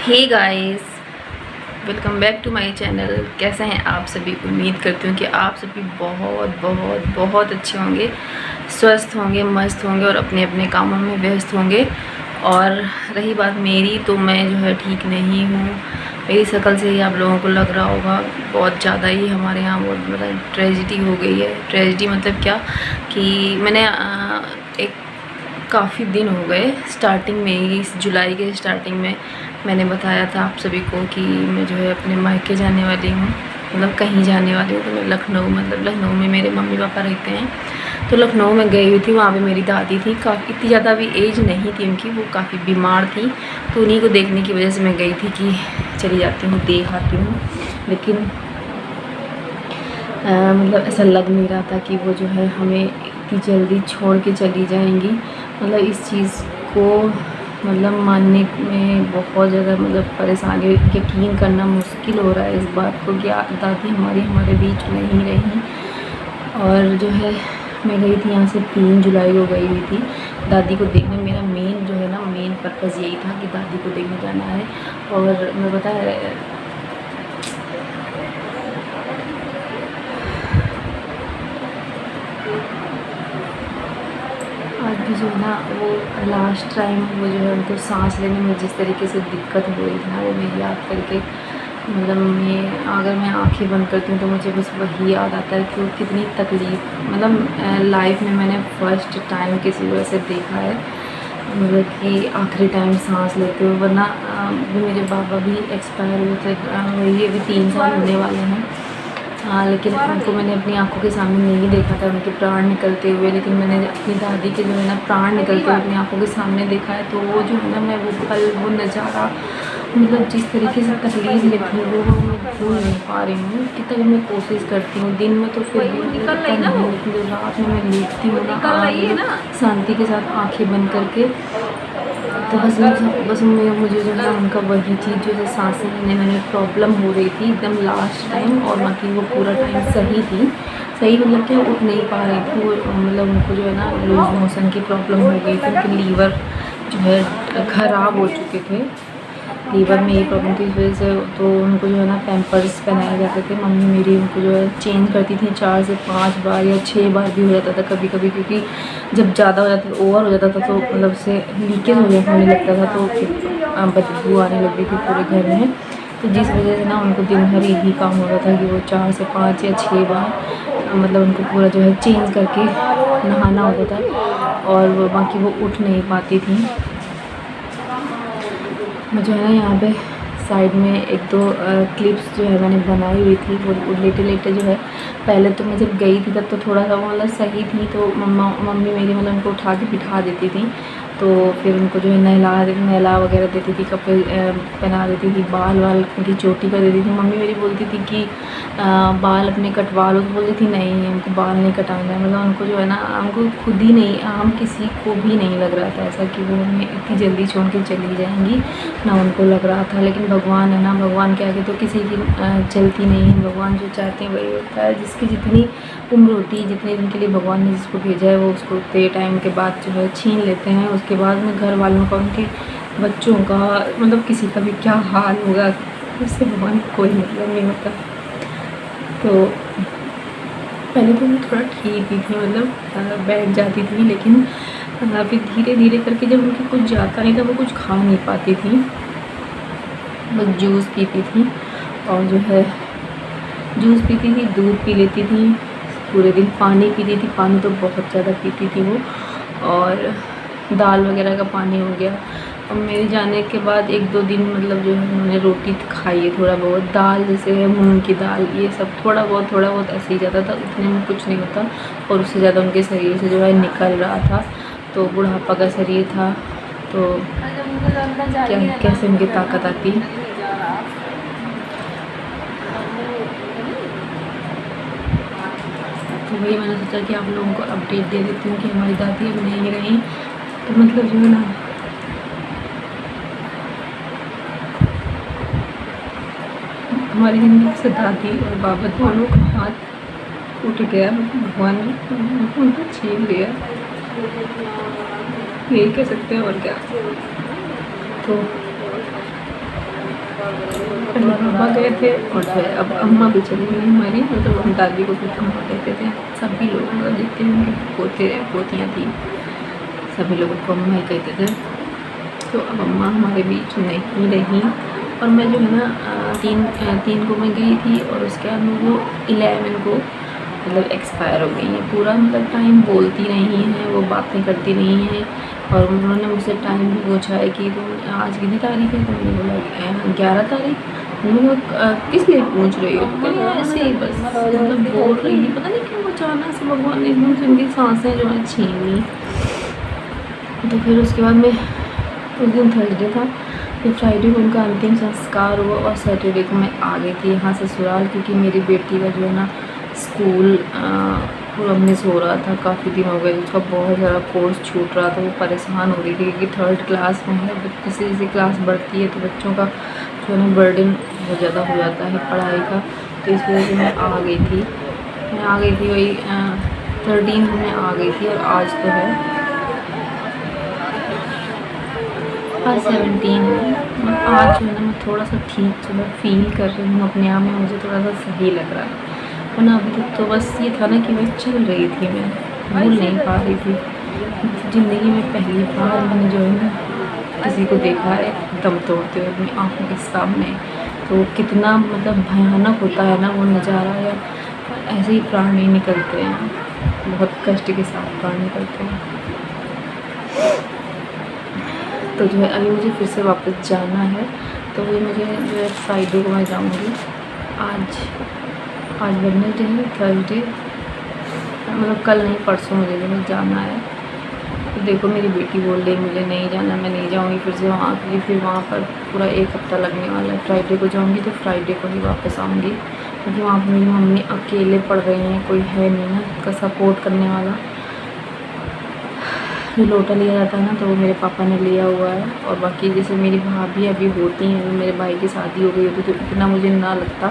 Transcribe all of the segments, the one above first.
Hey guys, welcome back to my channel. कैसे हैं आप सभी? उम्मीद करती हूँ कि आप सभी बहुत बहुत बहुत अच्छे होंगे, स्वस्थ होंगे, मस्त होंगे और अपने अपने कामों में व्यस्त होंगे। और रही बात मेरी, तो मैं जो है ठीक नहीं हूँ। मेरी शक्ल से ही आप लोगों को लग रहा होगा बहुत ज़्यादा ही हमारे यहाँ बहुत मतलब ट्रेजिडी हो गई है। ट्रेजिडी मतलब क्या कि मैंने एक काफ़ी दिन हो गए, स्टार्टिंग में ही इस जुलाई के स्टार्टिंग में मैंने बताया था आप सभी को कि मैं जो है अपने मायके जाने वाली हूँ, मतलब कहीं जाने वाली हूँ। तो मैं लखनऊ, मतलब लखनऊ में मेरे मम्मी पापा रहते हैं, तो लखनऊ में गई हुई थी। वहाँ पे मेरी दादी थी, काफ़ी इतनी ज़्यादा भी एज नहीं थी उनकी, वो काफ़ी बीमार थी। तो उन्हीं को देखने की वजह से मैं गई थी कि चली जाती हूँ, देख आती हूँ। लेकिन मतलब ऐसा लग नहीं रहा था कि वो जो है हमें इतनी जल्दी छोड़ के चली जाएंगी। मतलब इस चीज़ को मतलब मानने में बहुत ज़्यादा मतलब परेशानी, यकीन करना मुश्किल हो रहा है इस बात को कि दादी हमारी हमारे बीच नहीं रही। और जो है मैं गई थी यहाँ से 3 जुलाई को गई हुई थी दादी को देखने। मेरा मेन जो है ना, मेन पर्पज़ यही था कि दादी को देखने जाना है। और मैं पता है आज भी जो है ना, वो लास्ट टाइम वो जो है उनको सांस लेने में जिस तरीके से दिक्कत हो रही थी ना, वो मैं याद करके मतलब मैं अगर मैं आंखें बंद करती हूँ तो मुझे बस वही याद आता है कि वो कितनी तकलीफ़, मतलब लाइफ में मैंने फ़र्स्ट टाइम किसी को ऐसे देखा है, मतलब कि आखिरी टाइम सांस लेते हुए। वरना भी मेरे बाबा भी एक्सपायर हुए थे, ये भी 3 साल होने वाले हैं। हाँ, लेकिन उनको मैंने अपनी आंखों के सामने नहीं देखा था उनके प्राण निकलते हुए, लेकिन मैंने अपनी दादी के जो है ना प्राण निकलते हुए अपनी आंखों के सामने देखा है। तो वो जो है ना, मैं वो पल, वो नज़ारा, मतलब जिस तरीके से तकलीफ में थी वो मैं भूल नहीं पा रही हूँ। कितना भी मैं कोशिश करती हूँ, दिन में तो फिर भी लेकिन रात में मैं लेटती हूँ ना शांति के साथ आँखें बंद करके, तो बस मुझे जो है उनका वही चीज़ जो है सांसें लेने में प्रॉब्लम हो रही थी एकदम लास्ट टाइम, और बाकी वो पूरा टाइम सही थी। सही मतलब क्या, उठ नहीं पा रही थी वो, मतलब उनको जो है ना लूज मोशन की प्रॉब्लम हो गई थी। उनके लीवर जो है ख़राब हो चुके थे, लीवर में ये प्रॉब्लम थी, इस वजह से तो उनको जो है ना पैम्पर्स पहनाए जाते थे। मम्मी मेरी उनको जो है चेंज करती थी 4 से 5 बार या 6 बार भी हो जाता था कभी कभी, क्योंकि जब ज़्यादा हो जाता था, ओवर हो जाता था, तो मतलब से लीकेज होने लगता था, तो फिर बदबू आने लगती थी पूरे घर में। तो जिस वजह से ना उनको दिन भर यही काम होता था कि वो 4 से 5 या 6 बार मतलब उनको पूरा जो है चेंज करके नहाना होता था, और वो बाकी वो उठ नहीं पाती थी। मैं जो है ना यहाँ पे साइड में 1-2 क्लिप्स जो है मैंने बनाई हुई थी, वो लेटे लेटे जो है, पहले तो मैं जब गई थी तब तो थोड़ा सा वो मतलब सही थी, तो मम्मी मेरी मतलब उनको उठा के बिठा देती थी। तो फिर उनको जो है नहला वगैरह देती थी, कपड़े पहना देती थी, बाल उनकी चोटी कर देती थी। मम्मी मेरी बोलती थी कि बाल अपने कटवा लो, तो बोलती थी नहीं हमको बाल नहीं कटाना है। मतलब उनको जो है ना, हमको खुद ही नहीं, हम किसी को भी नहीं लग रहा था ऐसा कि वो हमें इतनी जल्दी छोड़ के चली जाएंगी, ना उनको लग रहा था। लेकिन भगवान है ना, भगवान के आगे तो किसी की चलती नहीं है। भगवान जो चाहते हैं वही होता है। जिसकी जितनी उम्र होती है, जितने दिन के लिए भगवान ने जिसको भेजा है, वो उसको उतने टाइम के बाद जो है छीन लेते हैं। उसके बाद में घर वालों का, उनके बच्चों का, मतलब किसी का भी क्या हाल होगा, उससे भगवान को कोई मतलब नहीं होता। तो पहले तो मैं थोड़ा ठीक ही थी, मतलब बैठ जाती थी, लेकिन फिर धीरे धीरे करके जब उनकी कुछ जाता नहीं था, वो कुछ खा नहीं पाती थी, बस जूस पीती थी। और जो है जूस पीती थी, दूध पी लेती थी, पूरे दिन पानी पीती थी, पानी तो बहुत ज़्यादा पीती थी वो, और दाल वगैरह का पानी हो गया। और मेरे जाने के बाद 1-2 दिन मतलब जो है उन्होंने रोटी खाई है, थोड़ा बहुत दाल, जैसे मूंग की दाल, ये सब थोड़ा बहुत ऐसे ही जाता था, उतने में कुछ नहीं होता। और उससे ज़्यादा उनके शरीर से जो है निकल रहा था, तो बुढ़ापा का शरीर था, तो क्या कैसे उनकी ताकत आती। तो वही मैंने सोचा कि आप लोगों को अपडेट दे देती हूँ कि हमारी दादी अब नहीं रही। तो मतलब जो है ना, हमारी ज़िंदगी से दादी और बाबा दोनों का हाथ उठ गया, भगवान ने उनको छीन लिया, यही कह सकते हैं और क्या। तो पहले पापा गए थे और जो है अब अम्मा भी चली गई हमारी, मतलब हम दादी को भी अम्मा कहते थे, सभी लोग मतलब जितने भी उनके पोते पोतियाँ थी सभी लोगों को अम्मा ही कहते थे। तो अब अम्मा हमारे बीच नहीं रही और मैं जो है ना 3 को मैं गई थी और उसके बाद में वो 11 को मतलब एक्सपायर हो गई है। पूरा मतलब टाइम बोलती नहीं है, वो बातें करती नहीं है। और उन्होंने मुझसे टाइम भी पूछा है कि तुम आज कितनी तारीख है, तो मैंने बोला 11 तारीख। मैंने कहा किस लिए पूछ रही हो, तो कहती ऐसे ही बस मतलब बोल रही है, पता नहीं क्यों अचानक से भगवान ने एकदम से उनकी सांसें जो है छीन ली। तो फिर उसके बाद में उस दिन थर्सडे था, फिर फ्राइडे को उनका अंतिम संस्कार हुआ और सैटरडे को मैं आ गई थी यहाँ ससुराल, क्योंकि मेरी बेटी का जो है ना स्कूल पूरा मिस हो रहा था, काफ़ी दिन हो गए, उसका बहुत ज़्यादा कोर्स छूट रहा था। वो परेशान हो रही थी क्योंकि 3rd क्लास में है, जैसे जैसे क्लास बढ़ती है तो बच्चों का जो है ना बर्डन बहुत ज़्यादा हो जाता है पढ़ाई का। तो इस वजह से मैं आ गई थी, वही 13 को मैं आ गई थी और आज तो है आज 17 है। मतलब आज जो है ना मैं थोड़ा सा ठीक जो है फील कर रही हूँ अपने आप में, मुझे थोड़ा सा सही लग रहा है। वरना अभी तक तो बस ये था ना कि मैं चल रही थी, मैं भूल नहीं पा रही थी। ज़िंदगी में पहली बार मैंने जो है ना किसी को देखा है दम तोड़ते हुए अपनी आँखों के सामने, तो कितना मतलब भयानक होता है ना वो नज़ारा। या ऐसे ही प्राण नहीं निकलते हैं, बहुत कष्ट के साथ प्राण निकलते हैं। तो जो है अभी मुझे फिर से वापस जाना है, तो वही मुझे जो है फ्राइडे को मैं जाऊँगी। आज वेडनेसडे है, थर्सडे मतलब कल नहीं परसों मुझे जो है जाना है। तो देखो मेरी बेटी बोल रही मुझे नहीं जाना, मैं नहीं जाऊँगी फिर से वहाँ, क्योंकि फिर वहाँ पर पूरा 1 हफ़्ता लगने वाला है। फ्राइडे को जाऊँगी तो फ्राइडे को ही वापस आऊँगी, क्योंकि वहाँ पर मेरी मम्मी अकेले पढ़ रही हैं, कोई है नहीं ना उसका सपोर्ट करने वाला। जो लोटा लिया जाता है ना तो वो मेरे पापा ने लिया हुआ है। और बाकी जैसे मेरी भाभी अभी होती हैं, मेरे भाई की शादी हो गई होती तो इतना मुझे ना लगता,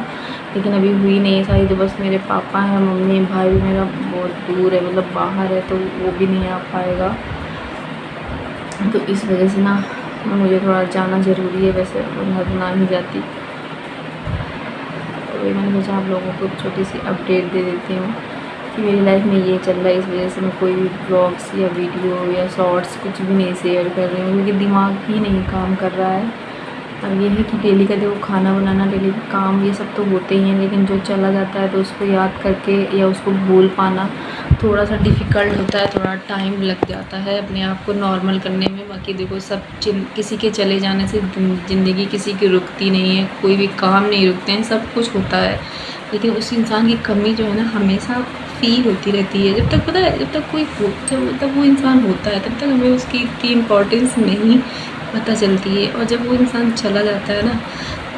लेकिन अभी हुई नहीं है शादी, तो बस मेरे पापा हैं, मम्मी, भाई भी मेरा बहुत दूर है, मतलब बाहर है, तो वो भी नहीं आ पाएगा। तो इस वजह से ना मुझे थोड़ा जाना ज़रूरी है, वैसे वरना तो ना ही जाती। तो वही मैंने सोचा आप लोगों को छोटी सी अपडेट दे देती हूँ कि मेरी लाइफ में ये चल रहा है। इस वजह से मैं कोई भी ब्लॉग्स या वीडियो या शॉर्ट्स कुछ भी नहीं शेयर कर रही हूँ, क्योंकि दिमाग ही नहीं काम कर रहा है। अब ये है कि डेली का देखो खाना बनाना, डेली का काम, ये सब तो होते ही हैं, लेकिन जो चला जाता है तो उसको याद करके या उसको भूल पाना थोड़ा सा डिफ़िकल्ट होता है, थोड़ा टाइम लग जाता है अपने आप को नॉर्मल करने में। बाकी देखो सब किसी के चले जाने से ज़िंदगी किसी की रुकती नहीं है, कोई भी काम नहीं रुकते हैं, सब कुछ होता है, लेकिन उस इंसान की कमी जो है ना हमेशा फील होती रहती है। जब तक पता है, जब तक कोई जब तक वो इंसान होता है तब तक हमें उसकी इतनी इम्पोर्टेंस नहीं पता चलती है, और जब वो इंसान चला जाता है ना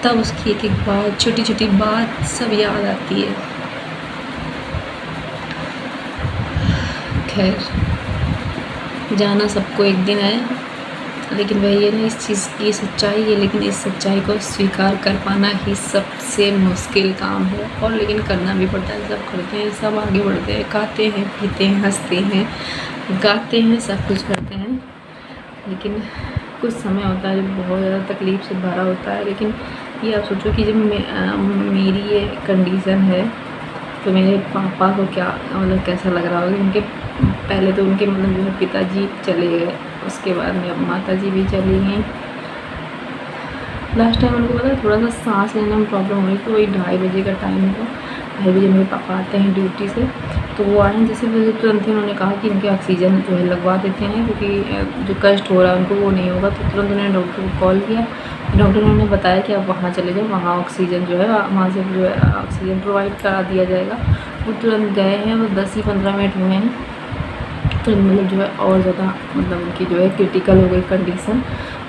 तब उसकी एक एक बात, छोटी छोटी बात सब याद आती है। खैर जाना सबको एक दिन है, लेकिन वही है ना इस चीज़ की सच्चाई है, लेकिन इस सच्चाई को स्वीकार कर पाना ही सबसे मुश्किल काम है। और लेकिन करना भी पड़ता है, सब करते हैं, सब आगे बढ़ते हैं, खाते हैं, पीते हैं, हंसते हैं, गाते हैं, सब कुछ करते हैं, लेकिन कुछ समय होता है जब बहुत ज़्यादा तकलीफ़ से भरा होता है। लेकिन ये आप सोचो कि जब मेरी ये कंडीशन है तो मेरे पापा को क्या मतलब कैसा लग रहा होगा। उनके पहले तो उनके मतलब जो है पिताजी चले गए, उसके बाद में अब माताजी भी चली गई। लास्ट टाइम उनको पता है थोड़ा सा सांस लेने में प्रॉब्लम हुई, तो वही 2:30 बजे का टाइम था। 2:30 बजे मेरे पापा आते हैं ड्यूटी से, तो वो आए जैसे वजह तुरंत ही उन्होंने कहा कि इनके ऑक्सीजन जो है लगवा देते हैं, क्योंकि जो कष्ट हो रहा है उनको वो नहीं होगा। तो तुरंत उन्होंने डॉक्टर को कॉल किया, डॉक्टर ने उन्हें बताया कि आप वहाँ चले जाओ, वहाँ ऑक्सीजन जो है वहाँ से जो है ऑक्सीजन प्रोवाइड करा दिया जाएगा। वो तुरंत गए हैं, वो 10 ही 15 मिनट हुए हैं, तो मतलब जो है और ज़्यादा मतलब उनकी जो है क्रिटिकल हो गई कंडीशन।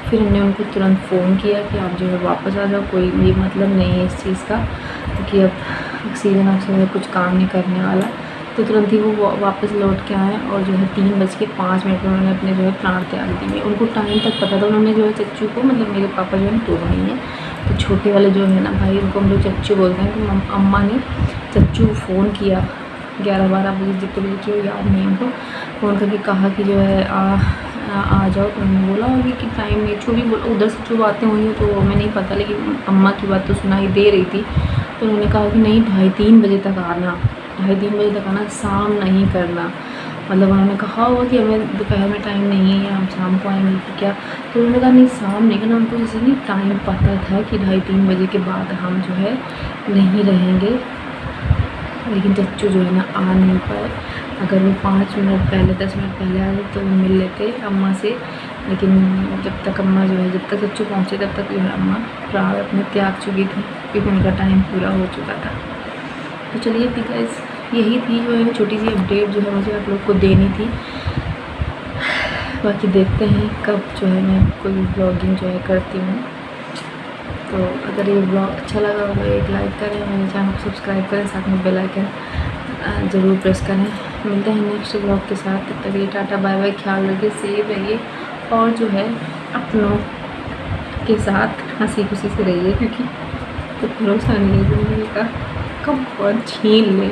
फिर हमने उनको तुरंत फ़ोन किया कि आप जो है वापस आ जाओ, कोई भी मतलब नहीं है इस चीज़ का, क्योंकि अब ऑक्सीजन कुछ काम नहीं करने वाला। तो तुरंत ही वो वापस लौट के आए और जो है 3:05 में उन्होंने अपने जो है प्राण त्याग दिए। उनको टाइम तक पता था, उन्होंने जो है चच्चू को, मतलब मेरे पापा जो है 2 भाई हैं, तो छोटे वाले जो है ना भाई उनको हम लोग चच्चू बोलते हैं। तो अम्मा ने चच्चू को फ़ोन किया 11-12 बजे, जितने बजे की याद नहीं उनको, फ़ोन करके कहा कि जो है आ जाओ। तो उन्होंने बोला होगी कि टाइम नहीं, जो भी बोला उधर से जो बातें हुई हैं तो हमें नहीं पता, लेकिन अम्मा की बात तो सुनाई दे रही थी। तो उन्होंने कहा कि नहीं 2:30-3 बजे तक आना, 2:30-3 बजे तक आना, शाम नहीं करना। मतलब उन्होंने कहा होगा कि हमें दोपहर में टाइम नहीं है या हम शाम को आएंगे कि क्या। तो उन्होंने कहा नहीं शाम नहीं करना। उनको जैसे नहीं टाइम पता था कि 2:30-3 बजे के बाद हम जो है नहीं रहेंगे, लेकिन चच्चू जो है ना आ नहीं पाए। अगर वो 5 मिनट पहले 10 मिनट पहले आ जाते तो वो मिल लेते अम्मा से, लेकिन जब तक अम्मा जो है जब तक चच्चू पहुँचे तब तक जो है अम्मा प्राण अपने त्याग चुकी थी, क्योंकि उनका टाइम पूरा हो चुका था। तो चलिए ठीक है, यही थी जो है छोटी सी अपडेट जो है मुझे आप लोग को देनी थी। बाकी देखते हैं कब जो है मैं कोई ब्लॉगिंग जो है करती हूँ। तो अगर ये ब्लॉग अच्छा लगा हो तो एक लाइक करें, मेरे चैनल को सब्सक्राइब करें, साथ में बेल आइकन ज़रूर प्रेस करें। मिलते हैं नेक्स्ट ब्लॉग के साथ, तब तक ये टाटा बाय बाय, ख्याल रखिए, सेफ रहिए और जो है अपनों के साथ हंसी खुशी से रहिए, क्योंकि तो भरोसा नहीं है ज़िंदगी का, कब बहुत छीन लें।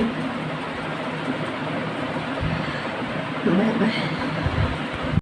Bye bye.